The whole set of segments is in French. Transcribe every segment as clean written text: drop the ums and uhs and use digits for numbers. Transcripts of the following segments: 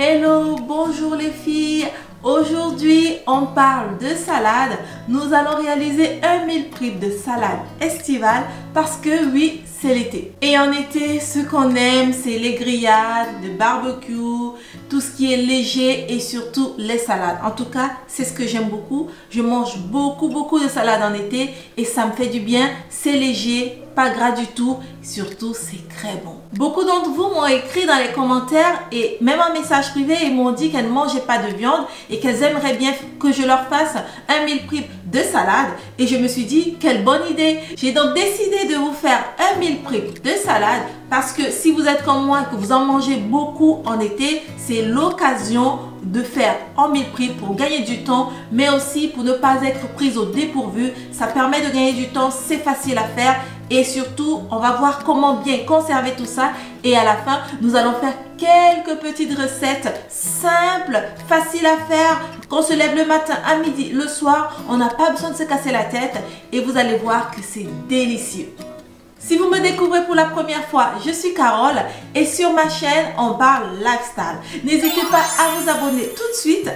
Hello, bonjour les filles. Aujourd'hui, on parle de salade. Nous allons réaliser un meal prep de salade estivale parce que oui, c'est l'été. Et en été, ce qu'on aime, c'est les grillades, le barbecue, tout ce qui est léger et surtout les salades. En tout cas, c'est ce que j'aime beaucoup. Je mange beaucoup de salade en été et ça me fait du bien. C'est léger, pas gras du tout. Surtout, c'est très bon. Beaucoup d'entre vous m'ont écrit dans les commentaires et même en message privé, ils m'ont dit qu'elles ne mangeaient pas de viande et qu'elles aimeraient bien que je leur fasse un meal prep de salade. Et je me suis dit, quelle bonne idée! J'ai donc décidé de vous faire un meal prep de salade parce que si vous êtes comme moi et que vous en mangez beaucoup en été, c'est l'occasion de faire en meal prep pour gagner du temps, mais aussi pour ne pas être prise au dépourvu. Ça permet de gagner du temps, c'est facile à faire. Et surtout, on va voir comment bien conserver tout ça. Et à la fin, nous allons faire quelques petites recettes simples, faciles à faire. Qu'on se lève le matin, à midi, le soir, on n'a pas besoin de se casser la tête. Et vous allez voir que c'est délicieux. Si vous me découvrez pour la première fois, je suis Carole et sur ma chaîne, on parle lifestyle. N'hésitez pas à vous abonner tout de suite,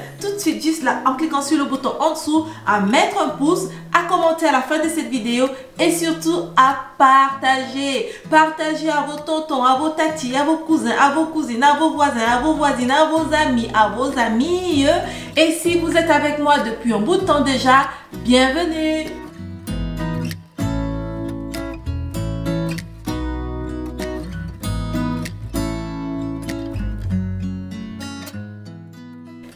juste là, en cliquant sur le bouton en dessous, à mettre un pouce, à commenter à la fin de cette vidéo et surtout à partager. Partagez à vos tontons, à vos tatis, à vos cousins, à vos cousines, à vos voisins, à vos voisines, à vos amis, à vos amies. Et si vous êtes avec moi depuis un bout de temps déjà, bienvenue!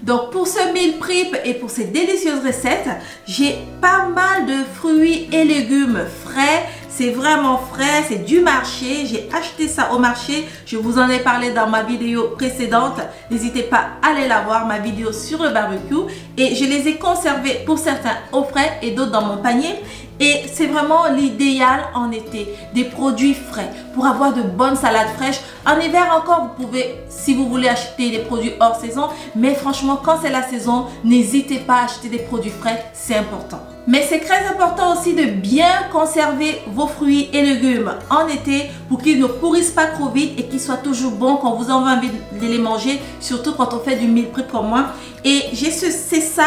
Donc pour ce meal prep et pour ces délicieuses recettes, j'ai pas mal de fruits et légumes frais. C'est vraiment frais, c'est du marché. J'ai acheté ça au marché. Je vous en ai parlé dans ma vidéo précédente. N'hésitez pas à aller la voir, ma vidéo sur le barbecue. Et je les ai conservés pour certains au frais et d'autres dans mon panier. Et c'est vraiment l'idéal en été, des produits frais pour avoir de bonnes salades fraîches. En hiver encore, vous pouvez, si vous voulez, acheter des produits hors saison. Mais franchement, quand c'est la saison, n'hésitez pas à acheter des produits frais, c'est important. Mais c'est très important aussi de bien conserver vos fruits et légumes en été pour qu'ils ne pourrissent pas trop vite et qu'ils soient toujours bons quand vous avez envie de les manger, surtout quand on fait du meal prep comme moi. Et j'ai ces sacs,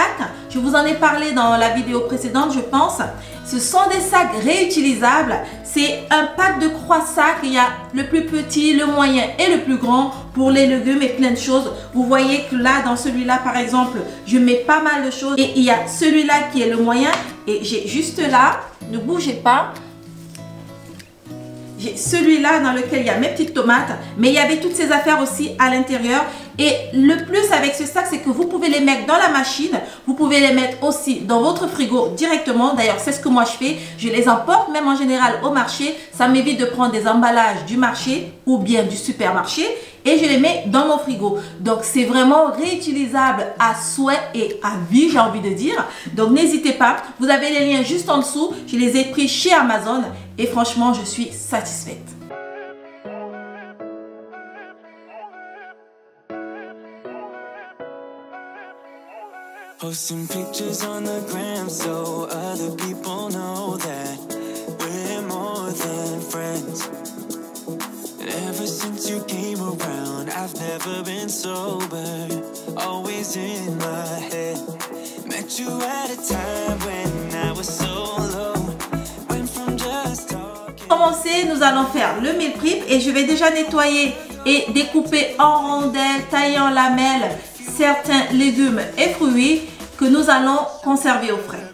je vous en ai parlé dans la vidéo précédente, je pense. Ce sont des sacs réutilisables. C'est un pack de 3 sacs. Il y a le plus petit, le moyen et le plus grand pour les légumes et plein de choses. Vous voyez que là, dans celui-là, par exemple, je mets pas mal de choses. Et il y a celui-là qui est le moyen. Et j'ai juste là, ne bougez pas. J'ai celui-là dans lequel il y a mes petites tomates. Mais il y avait toutes ces affaires aussi à l'intérieur. Et le plus avec ce sac, c'est que vous pouvez les mettre dans la machine. Vous pouvez les mettre aussi dans votre frigo directement. D'ailleurs, c'est ce que moi je fais. Je les emporte même en général au marché. Ça m'évite de prendre des emballages du marché ou bien du supermarché. Et je les mets dans mon frigo. Donc, c'est vraiment réutilisable à souhait et à vie, j'ai envie de dire. Donc, n'hésitez pas. Vous avez les liens juste en dessous. Je les ai pris chez Amazon. Et franchement, je suis satisfaite. Posting pictures on the gram so other people know that we're more than friends. Ever since you came around, I've never been sober, always in my head. Met you at a time when I was so low, went from just talking. Pour commencer, nous allons faire le meal prep et je vais déjà nettoyer et découper en rondelles, tailler en lamelles certains légumes et fruits que nous allons conserver au frais.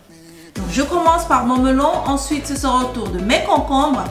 Donc, je commence par mon melon, ensuite ce sera au tour de mes concombres.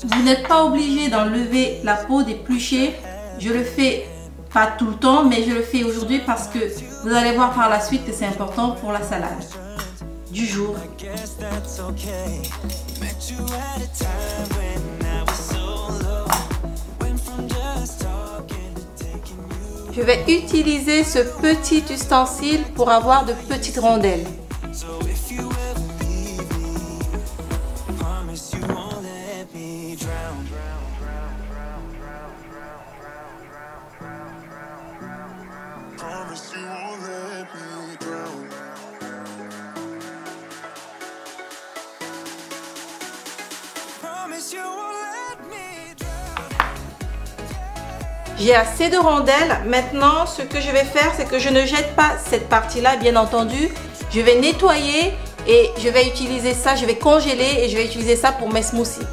Vous n'êtes pas obligé d'enlever la peau, d'éplucher. Je le fais pas tout le temps, mais je le fais aujourd'hui parce que vous allez voir par la suite que c'est important pour la salade du jour. Je vais utiliser ce petit ustensile pour avoir de petites rondelles. J'ai assez de rondelles. Maintenant, ce que je vais faire, c'est que je ne jette pas cette partie-là, bien entendu. Je vais nettoyer et je vais utiliser ça, je vais congeler et je vais utiliser ça pour mes smoothies.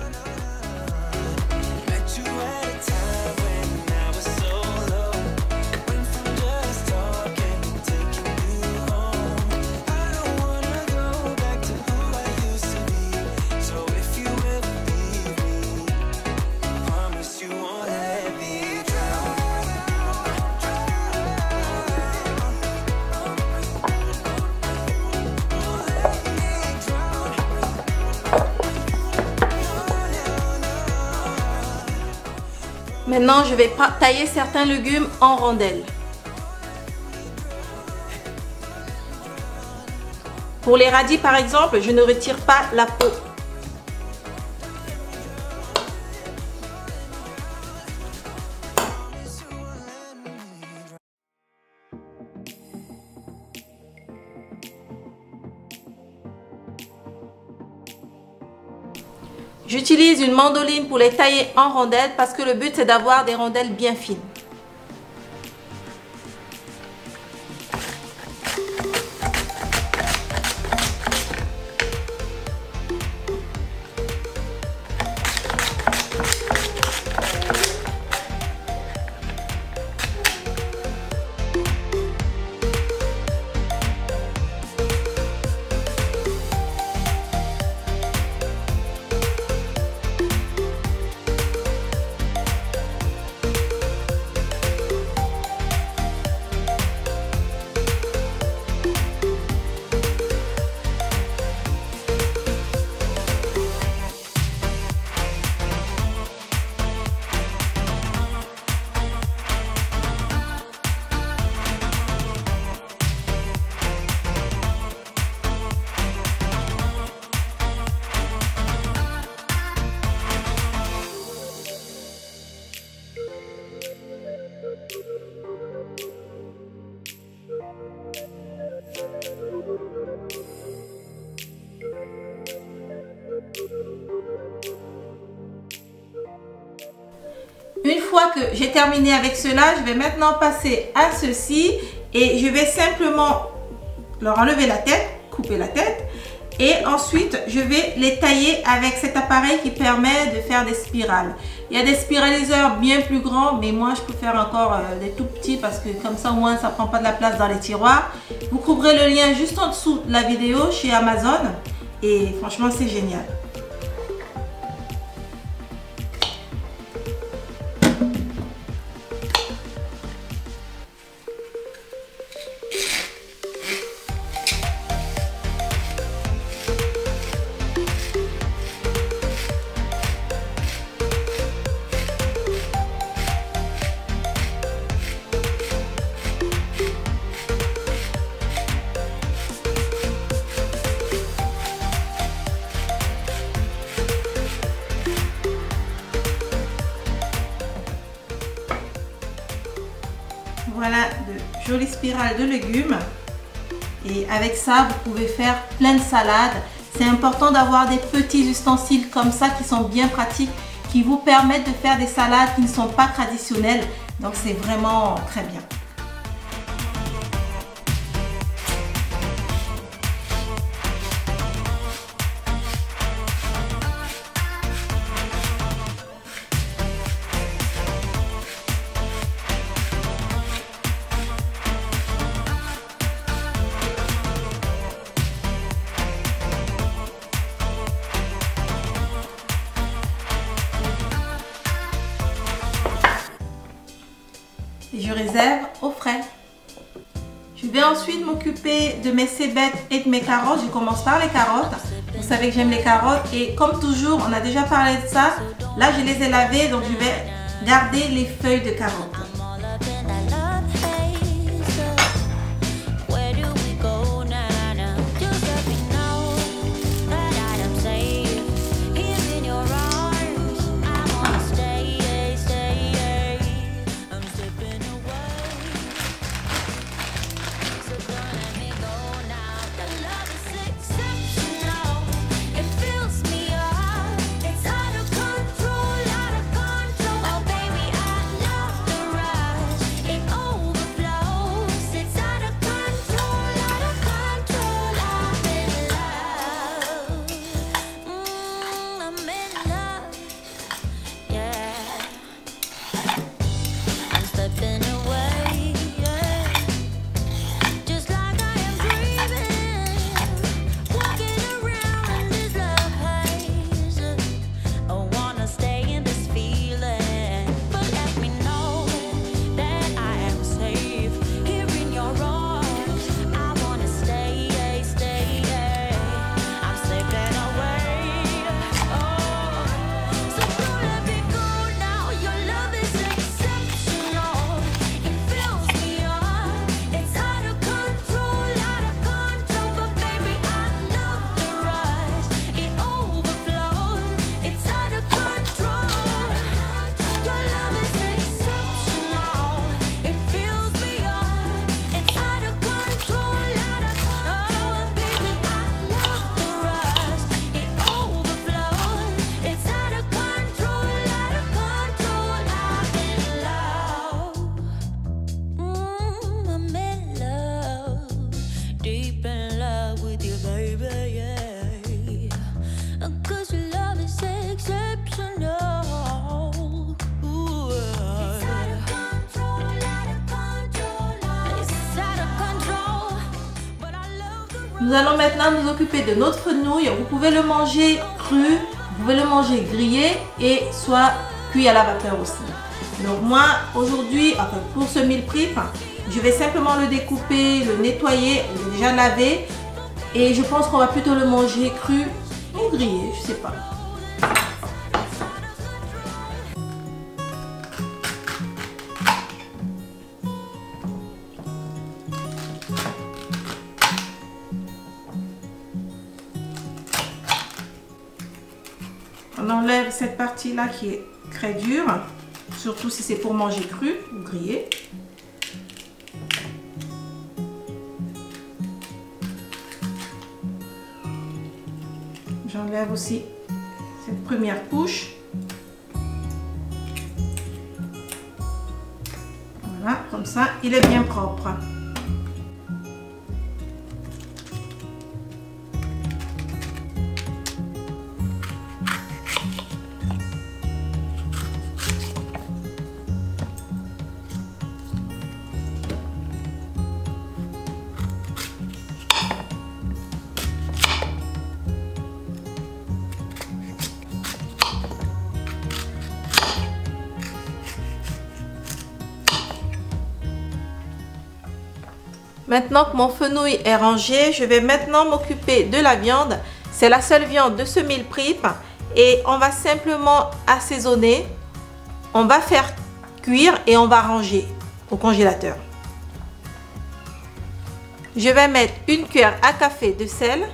Maintenant, je vais tailler certains légumes en rondelles. Pour les radis, par exemple, je ne retire pas la peau. J'utilise une mandoline pour les tailler en rondelles parce que le but c'est d'avoir des rondelles bien fines. Une fois que j'ai terminé avec cela, je vais maintenant passer à ceci et je vais simplement leur enlever la tête, couper la tête et ensuite je vais les tailler avec cet appareil qui permet de faire des spirales. Il y a des spiraliseurs bien plus grands, mais moi je préfère encore des tout petits parce que comme ça au moins ça prend pas de la place dans les tiroirs. Vous trouverez le lien juste en dessous de la vidéo chez Amazon et franchement c'est génial. Voilà de jolies spirales de légumes et avec ça vous pouvez faire plein de salades. C'est important d'avoir des petits ustensiles comme ça qui sont bien pratiques, qui vous permettent de faire des salades qui ne sont pas traditionnelles, donc c'est vraiment très bien. Et je réserve au frais. Je vais ensuite m'occuper de mes cébettes et de mes carottes. Je commence par les carottes. Vous savez que j'aime les carottes et comme toujours, on a déjà parlé de ça. Là, je les ai lavées, donc je vais garder les feuilles de carottes. Nous allons maintenant nous occuper de notre fenouil. Vous pouvez le manger cru, vous pouvez le manger grillé et soit cuit à la vapeur aussi. Donc moi aujourd'hui, enfin pour ce meal prep, je vais simplement le découper, le nettoyer, je l'ai déjà lavé et je pense qu'on va plutôt le manger cru ou grillé, je sais pas. On enlève cette partie-là qui est très dure, surtout si c'est pour manger cru ou grillé. J'enlève aussi cette première couche. Voilà, comme ça, il est bien propre. Maintenant que mon fenouil est rangé, je vais maintenant m'occuper de la viande. C'est la seule viande de ce meal prep et on va simplement assaisonner. On va faire cuire et on va ranger au congélateur. Je vais mettre une cuillère à café de sel.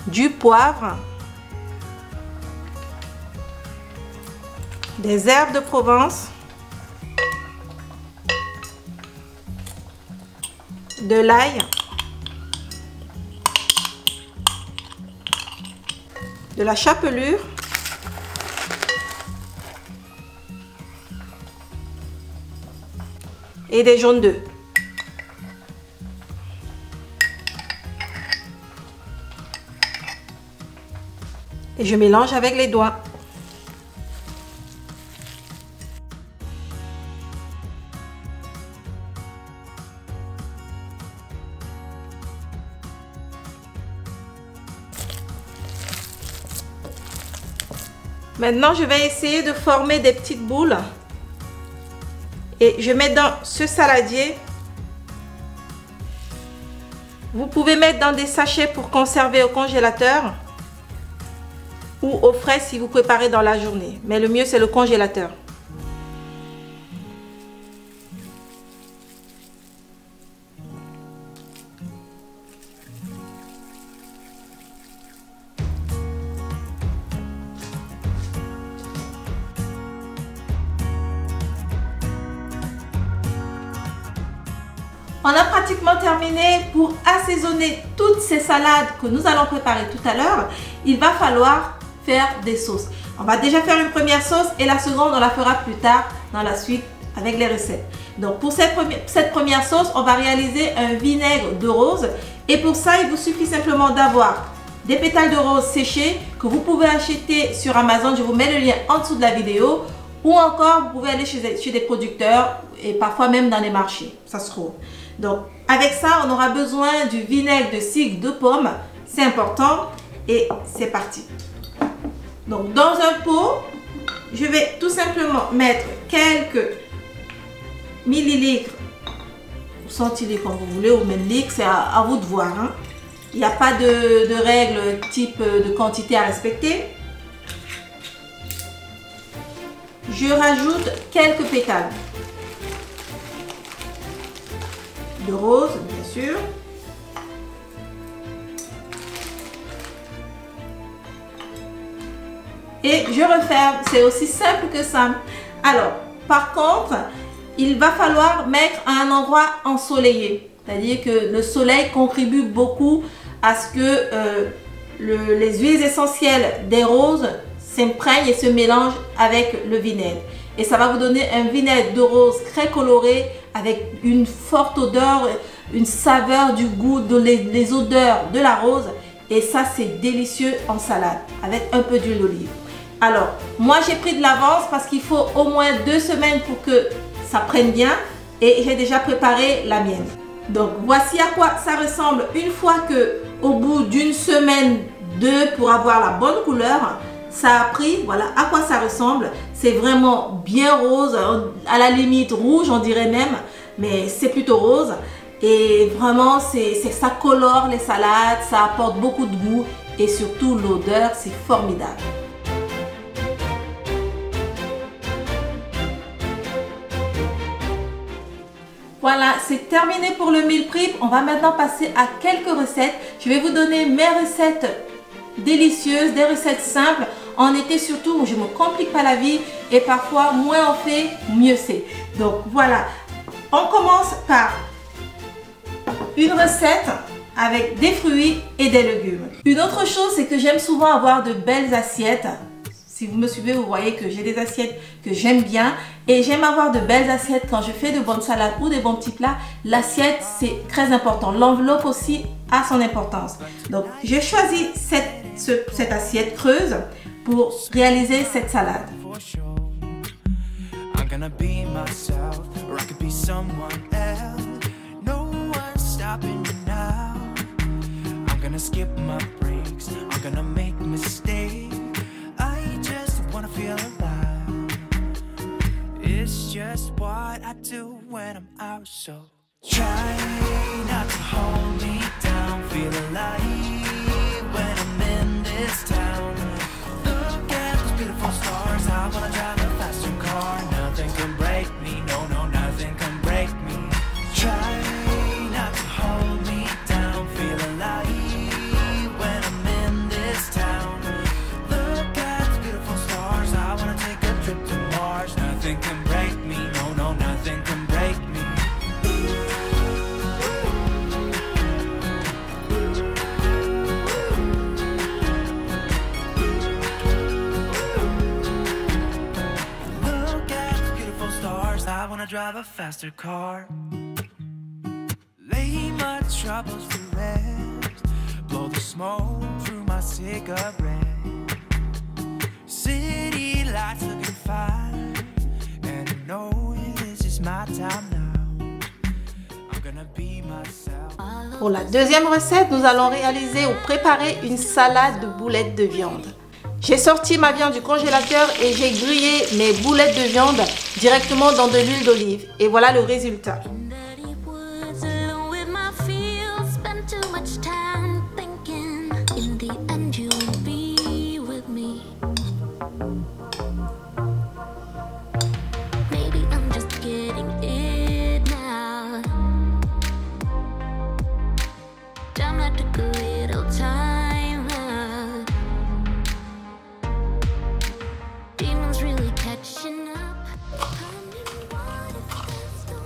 Du poivre. Des herbes de Provence, de l'ail, de la chapelure, et des jaunes d'œufs. Et je mélange avec les doigts. Maintenant, je vais essayer de former des petites boules et je mets dans ce saladier. Vous pouvez mettre dans des sachets pour conserver au congélateur ou au frais si vous préparez dans la journée. Mais le mieux, c'est le congélateur. On a pratiquement terminé. Pour assaisonner toutes ces salades que nous allons préparer tout à l'heure. Il va falloir faire des sauces. On va déjà faire une première sauce et la seconde on la fera plus tard dans la suite avec les recettes. Donc pour cette première sauce, on va réaliser un vinaigre de rose et pour ça il vous suffit simplement d'avoir des pétales de rose séchés que vous pouvez acheter sur Amazon. Je vous mets le lien en dessous de la vidéo. Ou encore vous pouvez aller chez des producteurs et parfois même dans les marchés, ça se trouve. Donc avec ça on aura besoin du vinaigre de cidre de pomme, c'est important et c'est parti. Donc dans un pot, je vais tout simplement mettre quelques millilitres ou centilitres comme vous voulez ou même litres, c'est à vous de voir. Hein. Il n'y a pas de règle type de quantité à respecter. Je rajoute quelques pétales de rose, bien sûr. Et je referme, c'est aussi simple que ça. Alors, par contre, il va falloir mettre à un endroit ensoleillé. C'est-à-dire que le soleil contribue beaucoup à ce que les huiles essentielles des roses s'imprègnent et se mélangent avec le vinaigre. Et ça va vous donner un vinaigre de rose très coloré avec une forte odeur, une saveur, du goût, les odeurs de la rose. Et ça, c'est délicieux en salade avec un peu d'huile d'olive. Alors, moi, j'ai pris de l'avance parce qu'il faut au moins 2 semaines pour que ça prenne bien et j'ai déjà préparé la mienne. Donc voici à quoi ça ressemble une fois que au bout d'une semaine, 2 pour avoir la bonne couleur, ça a pris. Voilà à quoi ça ressemble. C'est vraiment bien rose, à la limite rouge on dirait même, mais c'est plutôt rose. Et vraiment ça colore les salades, ça apporte beaucoup de goût et surtout l'odeur, c'est formidable. Voilà, c'est terminé pour le meal prep. On va maintenant passer à quelques recettes. Je vais vous donner mes recettes délicieuses, des recettes simples. En été surtout, où je ne me complique pas la vie et parfois moins on fait, mieux c'est. Donc voilà, on commence par une recette avec des fruits et des légumes. Une autre chose, c'est que j'aime souvent avoir de belles assiettes. Si vous me suivez, vous voyez que j'ai des assiettes que j'aime bien. Et j'aime avoir de belles assiettes quand je fais de bonnes salades ou des bons petits plats. L'assiette, c'est très important. L'enveloppe aussi a son importance. Donc, j'ai choisi cette assiette creuse pour réaliser cette salade. It's just what I do when I'm out, so try not to hold me down. Feel alive when I'm in this town. Look at those beautiful stars. I wanna drive a faster car. Nothing can break me, no, no, nothing can break me. Try not to hold me down. Feel alive when I'm in this town. Look at those beautiful stars. I wanna take a trip to Mars. Nothing can break me, no, no, nothing can break me. Look at the beautiful stars, I wanna drive a faster car. Lay my troubles to rest, blow the smoke through my cigarette. City lights looking fine, and I know this is my time now. I'm gonna be myself. Pour la deuxième recette, nous allons réaliser ou préparer une salade de boulettes de viande. J'ai sorti ma viande du congélateur et j'ai grillé mes boulettes de viande directement dans de l'huile d'olive. Et voilà le résultat.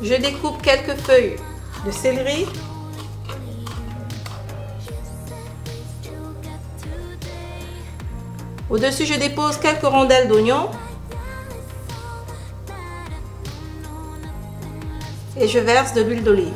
Je découpe quelques feuilles de céleri. Au-dessus, je dépose quelques rondelles d'oignons. Et je verse de l'huile d'olive.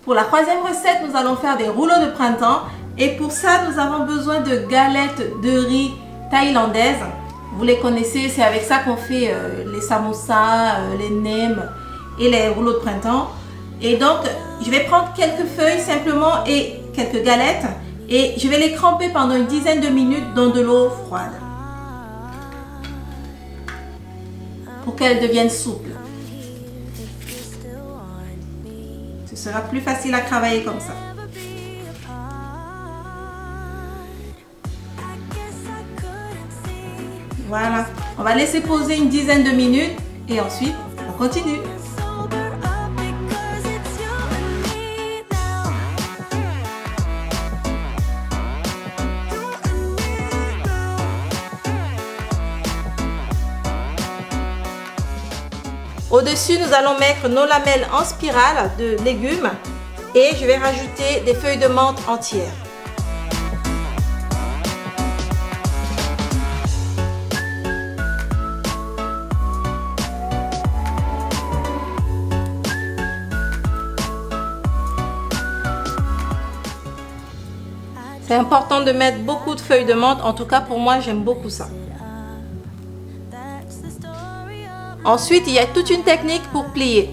Pour la troisième recette, nous allons faire des rouleaux de printemps. Et pour ça, nous avons besoin de galettes de riz thaïlandaises. Vous les connaissez, c'est avec ça qu'on fait les samosas, les nems et les rouleaux de printemps. Et donc, je vais prendre quelques feuilles simplement et quelques galettes. Et je vais les cramper pendant une dizaine de minutes dans de l'eau froide. Pour qu'elles deviennent souples. Ce sera plus facile à travailler comme ça. Voilà, on va laisser poser une dizaine de minutes et ensuite on continue. Au-dessus, nous allons mettre nos lamelles en spirale de légumes et je vais rajouter des feuilles de menthe entières. C'est important de mettre beaucoup de feuilles de menthe, en tout cas pour moi j'aime beaucoup ça. Ensuite, il y a toute une technique pour plier.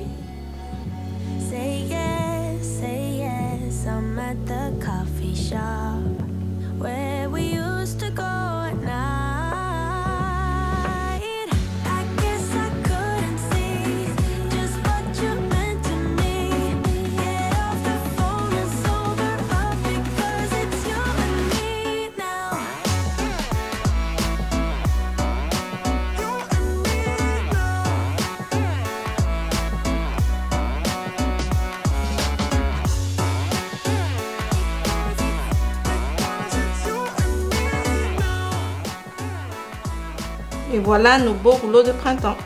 Et voilà nos beaux rouleaux de printemps.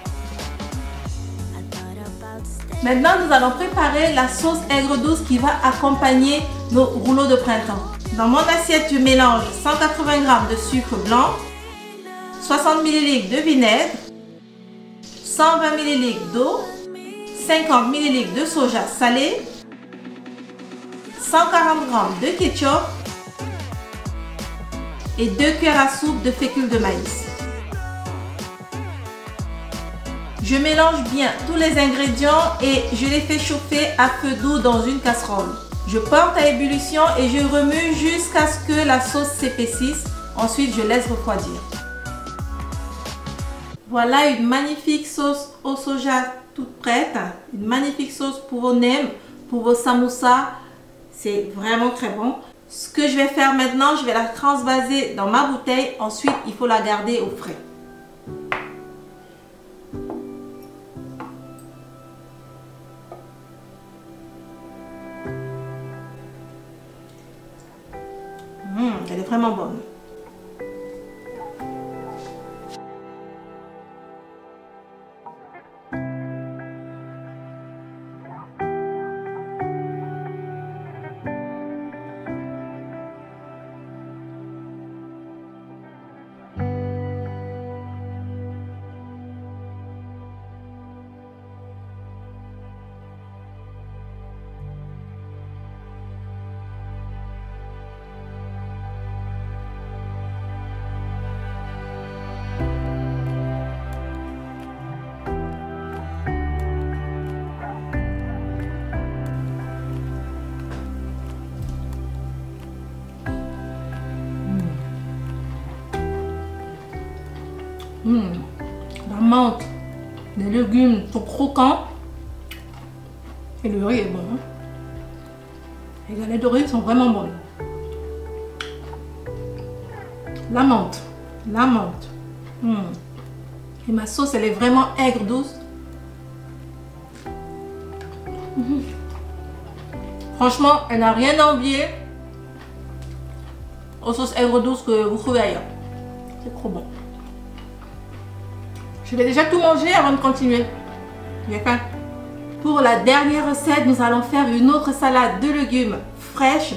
Maintenant, nous allons préparer la sauce aigre douce qui va accompagner nos rouleaux de printemps. Dans mon assiette, je mélange 180 g de sucre blanc, 60 ml de vinaigre, 120 ml d'eau, 50 ml de soja salé, 140 g de ketchup et 2 cuillères à soupe de fécule de maïs. Je mélange bien tous les ingrédients et je les fais chauffer à feu doux dans une casserole. Je porte à ébullition et je remue jusqu'à ce que la sauce s'épaississe. Ensuite, je laisse refroidir. Voilà une magnifique sauce au soja toute prête. Une magnifique sauce pour vos nems, pour vos samoussas. C'est vraiment très bon. Ce que je vais faire maintenant, je vais la transvaser dans ma bouteille. Ensuite, il faut la garder au frais. Elle est vraiment bonne. La menthe, les légumes sont croquants et le riz est bon. Les galettes de riz sont vraiment bonnes. La menthe. Et ma sauce, elle est vraiment aigre douce. Franchement, elle n'a rien à envier aux sauces aigre douce que vous trouvez ailleurs. C'est trop bon. Je vais déjà tout manger avant de continuer. J'ai faim. Pour la dernière recette, nous allons faire une autre salade de légumes fraîches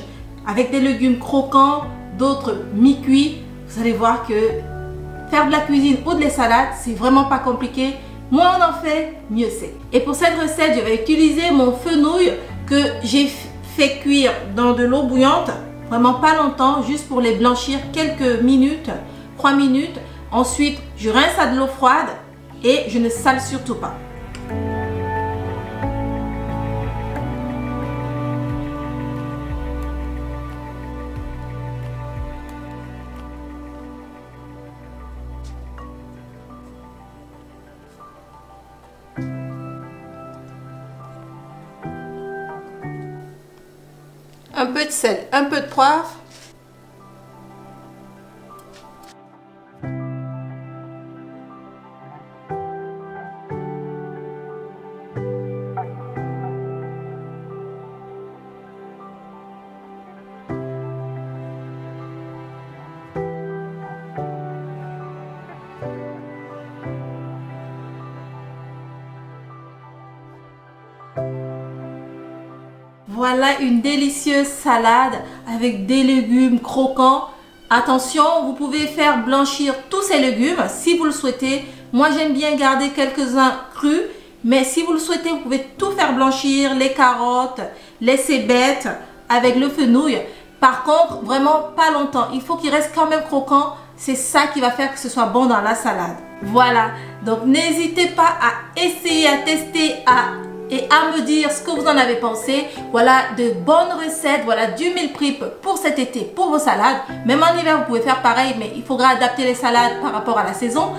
avec des légumes croquants, d'autres mi-cuits. Vous allez voir que faire de la cuisine ou des salades, c'est vraiment pas compliqué. Moins on en fait, mieux c'est. Et pour cette recette, je vais utiliser mon fenouil que j'ai fait cuire dans de l'eau bouillante. Vraiment pas longtemps, juste pour les blanchir quelques minutes, 3 minutes. Ensuite, je rince à de l'eau froide et je ne sale surtout pas. Un peu de sel, un peu de poivre. Voilà une délicieuse salade avec des légumes croquants. Attention, vous pouvez faire blanchir tous ces légumes si vous le souhaitez. Moi, j'aime bien garder quelques-uns crus. Mais si vous le souhaitez, vous pouvez tout faire blanchir. Les carottes, les cébettes avec le fenouil. Par contre, vraiment pas longtemps. Il faut qu'il reste quand même croquant. C'est ça qui va faire que ce soit bon dans la salade. Voilà. Donc, n'hésitez pas à essayer, à tester, et à me dire ce que vous en avez pensé. Voilà de bonnes recettes, voilà du meal prep pour cet été, pour vos salades. Même en hiver, vous pouvez faire pareil, mais il faudra adapter les salades par rapport à la saison.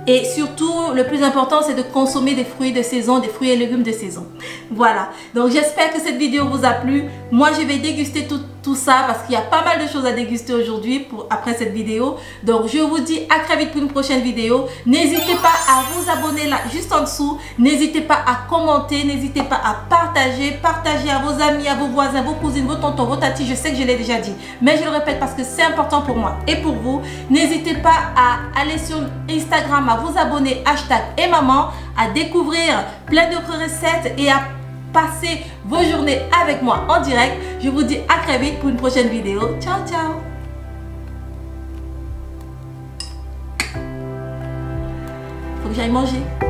Et surtout, le plus important, c'est de consommer des fruits de saison, des fruits et légumes de saison. Voilà. Donc, j'espère que cette vidéo vous a plu. Moi, je vais déguster tout ça parce qu'il y a pas mal de choses à déguster aujourd'hui après cette vidéo. Donc, je vous dis à très vite pour une prochaine vidéo. N'hésitez pas à vous abonner là, juste en dessous. N'hésitez pas à commenter. N'hésitez pas à partager. Partagez à vos amis, à vos voisins, vos cousines, vos tontons, vos tatis. Je sais que je l'ai déjà dit, mais je le répète parce que c'est important pour moi et pour vous. N'hésitez pas à aller sur Instagram, à vous abonner, #etmaman, à découvrir plein d'autres recettes et à passer vos journées avec moi en direct. Je vous dis à très vite pour une prochaine vidéo. Ciao, ciao. Faut que j'aille manger.